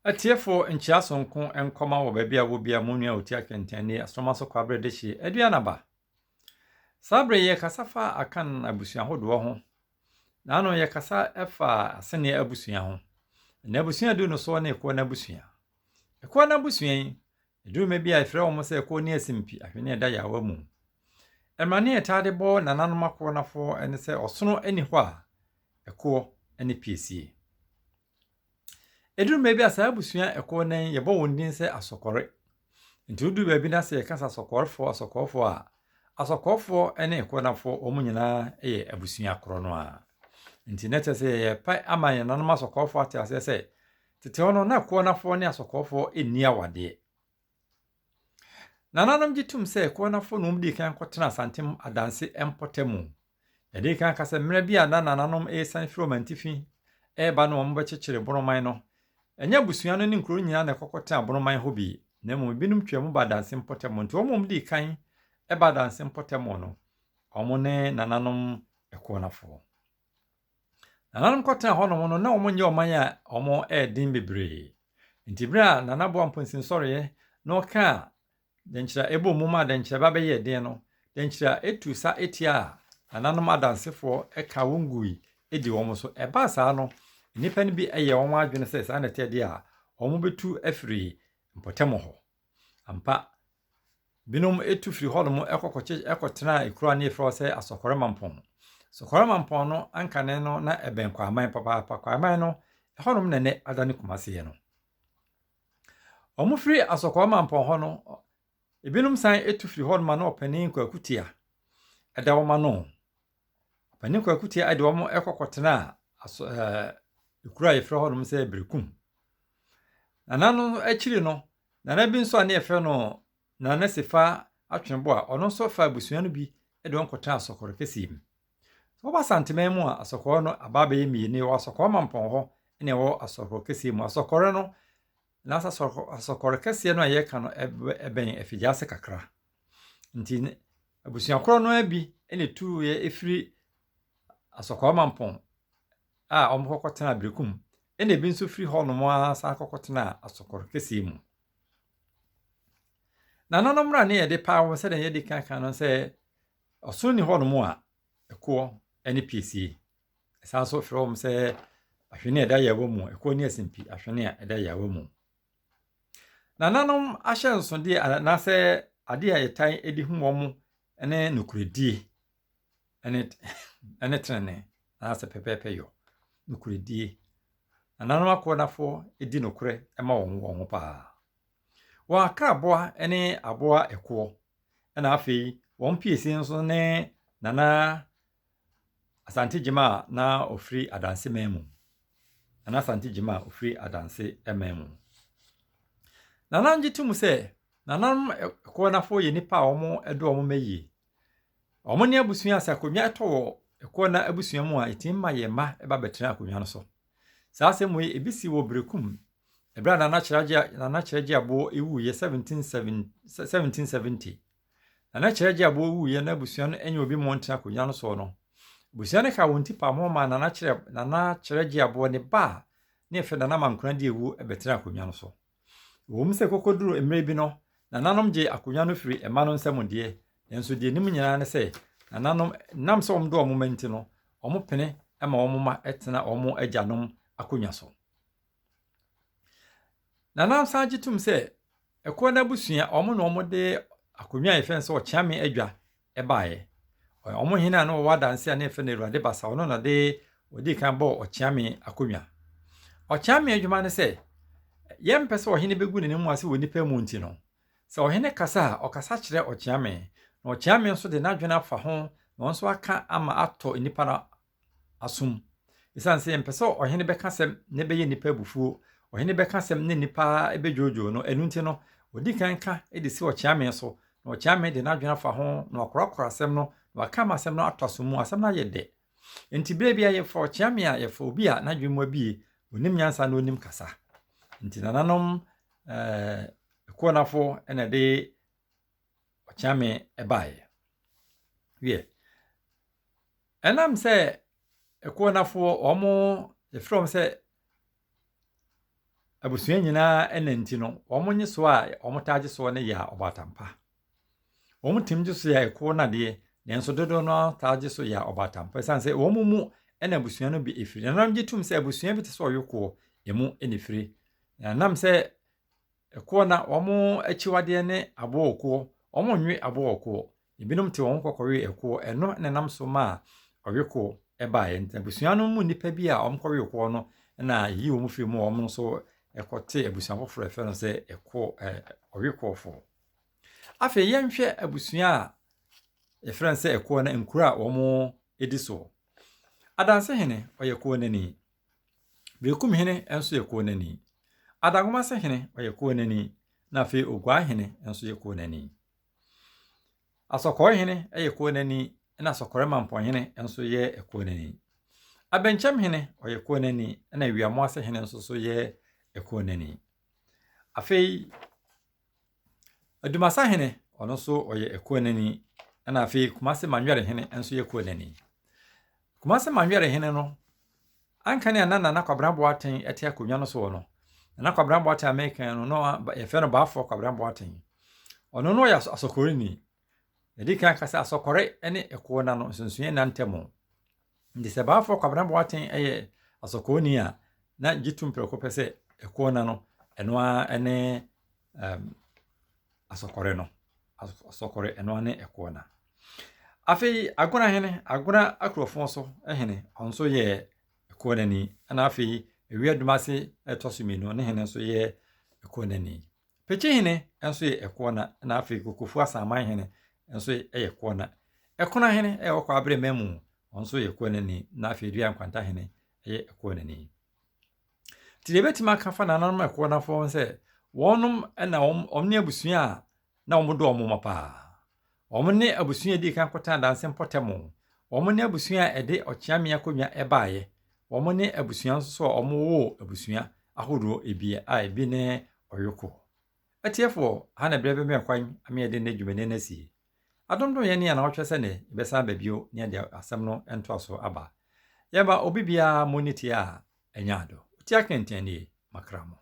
Atiefo nchia sonko enkoma wo baabi a wo bia monua oti akentane asoma so kwabre de hye aduana ba. Sabre ye kasafa akan abusua hodo ho. Na no ye kasa efa asene abusua ho. Na abusua du no so na Ekoɔna abusua. Ekoɔna abusua yi eduruma bi a efre wo mo se Ekoɔna asimpi ahwene eda yawa mu. Emrane etade bo nananom akonafo ene se osono ani hɔ a Ekoɔ ene piesie. Eduruma bi asa abusua Ekoɔna yɛbɔ wondin sɛ asɔkɔre. Nti udu baabi na sɛ yɛkasa asɔkɔrefo a asɔkɔrefo ene Ekoɔnafo ɔmo nyinaa yɛ abusua koro no a. Nti na kyerɛ sɛ yɛpa ama yɛnanom asɔkɔrefo ate ase sɛ tete ɔno na Ekoɔnafo ne asɔkɔrefo enni awade. Nananom gitum sɛ Ekoɔnafo no mdi kan kɔtena asantem adanse empɔtemu. Yɛde kan kasa mmerɛ bi a na nananom esan firi ɔmantifi eba no ɔmo bɛkyekyere boroman no. Enya busua no ne nkuro nyina na kokota aboroman ho bi na mmom binum twam ba danse mpɔtɛmo nti ɔmo di kan eba danse mpɔtɛmo no ɔmo ne nananom Ekoɔnafo nananom kɔtena hɔ no na ɔmo nye ɔman a ɔmo ɛdin bebree nti bere a nanabo amponsin sɔreɛ na ɔka denkyira ebo mu ma denkyira ba bɛyɛ den no denkyira etu sa etia nananom adansefo ɛka wongui edi ɔmo so ɛba saa no nipa ni bi ɛyɛ wɔn adwene sɛ saa na tɛde a wɔn betu afiri mpɔtɛmo hɔ ampa binom etu firi hɔ nom ɛkɔtena ekura ne efrɛ sɛ asɔkɔre mampɔn sɔkɔre mampɔn no ankane no na ɛbɛn kwaman papaapa kwaman no ɛhɔ nom nene adane kumaseɛ no wɔn firi asɔkɔre mampɔn hɔ no ebinom san etu firi hɔ nom na ɔpanin kwakutia ɛda wɔn ano ɔpanin kwakutia ɛde wɔn ɛkɔkɔtena ekura yɛfrɛ hɔ nom sɛ Brekum. Nananom akyiri no, nana bi nso a ne yɛfrɛ no nana sefa atwenbo a ɔno nso fa abusua no bi de wɔn kɔtena asɔkɔre kɛseɛ mu. So wɔba santeman mu a asɔkɔre no aba bɛyɛ mmienu wɔ asɔkɔre mampɔn hɔ ne ɛwɔ asɔkɔre kɛseɛ mu. Asɔkɔre no na asɔkɔre kɛseɛ no a yɛka no ɛbɛn afigyaase kakra. Nti abusua korɔ no abi ne tu yɛ efiri asɔkɔre mampɔn a ɔmo kɔkɔtena Brekum ene bi nso firi hɔ nom a sa kɔkɔtena asɔkɔre kɛseɛ mu. Nananom ra ne yɛde pa wo sɛ de yɛde kan no sɛ ɔso ni hɔ nom a Ekoɔ ene piesie. Ɛsan so firi hɔ sɛ ahwene ɛda yawa mu Ekoɔ ne asimpi ahwene a ɛda yawa mu. Nananom ahyɛ nsode na sɛ ade a yɛtan edi hu wɔn ene nokoredie ene trene na sɛ pɛpɛpɛ yɔ nokoredie. Nananom Ekoɔnafo edi nokore ɛma wɔn ho paa. Wɔn akraboa ene aboa Ekoɔ ɛna afei wɔn piesie nso ne nana asante gyima na ofiri adanse man mu. Nana asante gyima ofiri adanse man mu. Nananom gitum sɛ nananom Ekoɔnafo yɛ nipa a wɔn ɛdo wɔn mayi. Wɔn ne abusua sɛ akonnwa ɛtɔ wɔ Ekoɔna abusua mu a etimma yɛ ma ɛba bɛtena akonnwa no so. Saa asɛm yi ebi si wɔ Brekum. Ebra nana kyerɛgye abo ewu yɛ 1770. Nana kyerɛgye abo ewu yɛ na abusua no enye obi mo ntena akonnwa no so no. Abusua no ka wɔn tipa mo ma nana kyerɛgye abo ne ba ne efe nana mankona de ewu ɛbɛtena akonnwa no so. Wɔn sɛ kokoduro emre bi no nananom gye akonnwa no firi ɛma no nsɛm deɛ nso deɛ nim nyinaa ne sɛ nananom nam sɛ wɔn do wɔn menti no wɔn pene ɛma wɔn ma ɛtena wɔn agyanom akonnwa so. Nanam san gitum sɛ Ekoɔna abusua wɔn na wɔn de akonnwa a yɛfɛn sɛ ɔkyeame adwa ɛbaeɛ. Wɔn hene a no wɔ adanse a ne yɛfɛ no Awurade basa ɔno na de odi kan bɔ ɔkyeame akonnwa. Ɔkyeame adwuma ne sɛ yɛmpɛ sɛ ɔhene bɛgu ne mu ase wɔ nipa mu nti no. Sɛ ɔhene kasa a ɔkasa kyerɛ ɔkyeame. Na ɔkyeame nso de n'adwene afa ho na ɔnso aka ama atɔ nipa na asom. Esan sɛ yɛmpɛ sɛ ɔhene bɛka sɛm ne bɛyɛ nipa abufuo. Ɔhene bɛka sɛm ne nipa ebedwoodwo no ɛnu nti no odi kan ka de si ɔkyeame so. Na ɔkyeame de n'adwene afa ho na ɔkorakora asɛm no na waka ma asɛm no atɔ so mu asɛm no ayɛ dɛ. Nti bere bi a yɛfa ɔkyeame a yɛfa obi a n'adwene mu abie onim nyansa na onim kasa. Nti nananom Ekoɔnafo ɛna de ɔkyeame ɛbaeɛ. Wie. Ɛnam sɛ Ekoɔnafo wɔn yɛfrɛ wɔn sɛ abusua nyinaa enanti no wɔn nye so a wɔn taagye so ne yɛ ɔbatampa wɔn tim gye so yɛ Ekoɔna deɛ nanso dodo no taagye so yɛ ɔbatampa san sɛ wɔn mu na abusua no bi efiri nanam gye tum sɛ abusua bi te sɛ ɔyɔkoɔ emu enefiri nanam sɛ Ekoɔna wɔn akyiwadeɛ ne aboɔkoɔ wɔn nwe aboɔkoɔ ebinom te wɔn kɔkɔwe Ekoɔ ɛno nenam so ma ɔyɔkoɔ ɛbaeɛ nti abusua no mu nipa bi a wɔn kɔwe Ekoɔ no na yi wɔn firi mu wɔn nso ɛkɔte abusua foforɔ ɛfɛ no sɛ ɔyɔkoɔfo afei yɛnhwɛ abusua a yɛfrɛ sɛ Ekoɔna nkuro a wɔn edi so Adansehene ɔyɛ Ekoɔnani Berekumhene nso yɛ Ekoɔnani Adagomasehene ɔyɛ Ekoɔnani na afei Oguahene nso yɛ Ekoɔnani Asɔkɔɔhene yɛ Ekoɔnani na Asɔkɔrɛmampɔhene nso yɛ Ekoɔnani Abenkyɛmhene ɔyɛ Ekoɔnani na Wiamoasehene nso so yɛ Ekoɔnani afei Adumasahene ɔno nso ɔyɛ Ekoɔnani na afei Kumase Manwerɛhene nso yɛ Ekoɔnani Kumase Manwerɛhene no ankane Nana Kwabena Boateng ɛte akonnwa no so no Nana Kwabena Boateng American no no yɛfɛ no Baafoɔ Kwabena Boateng ɔno no yɛ asɔkɔrɛni yɛdi kan kasa asɔkɔrɛ ne Ekoɔna no nsonsoɛ nantɛm ndi sɛ Baafoɔ Kwabena Boateng ɛyɛ asɔkɔrɛni a na gyitum prɛko pɛ sɛ Ekoɔna no ɛno a ne asɔkɔrɛ no asɔkɔrɛ ɛno ne Ekoɔna afei Agonahene Agona akurɔfo so hene ɔnso yɛ Ekoɔnani na afei Ewiadumase ɛtɔ so mmienu ne hene nso yɛ Ekoɔnani Pekyehene nso yɛ Ekoɔna na afei Kokofu Asamanhene nso yɛ Ekoɔna Ekonahene ɛwɔ kɔ abere memu ɔnso yɛ Ekoɔnani na afei Dua Nkwantahene yɛ Ekoɔnani Tide betima aka fa nananom Ekoɔnafo sɛ wɔnom na wɔn ne abusua a na wɔn do wɔn mapa wɔn ne abusua di kan kɔta danse mpɔtɛm wɔn ne abusua a ɛde ɔkyeame akonnwa ɛbaeɛ wɔn ne abusua nso so a wɔn wɔ abusua ahodoɔ ebi a ebi ne ɔyɔkɔ atiefo ha na brɛbɛ me kwan ame de ne dwumane na sie adomdo yɛ ne na wɔtwɛ sɛ ne bɛsa babio ne de asɛm no ɛnto so aba yɛba obi bia moniti a ɛnya ado ti akɛntɛn ne makramo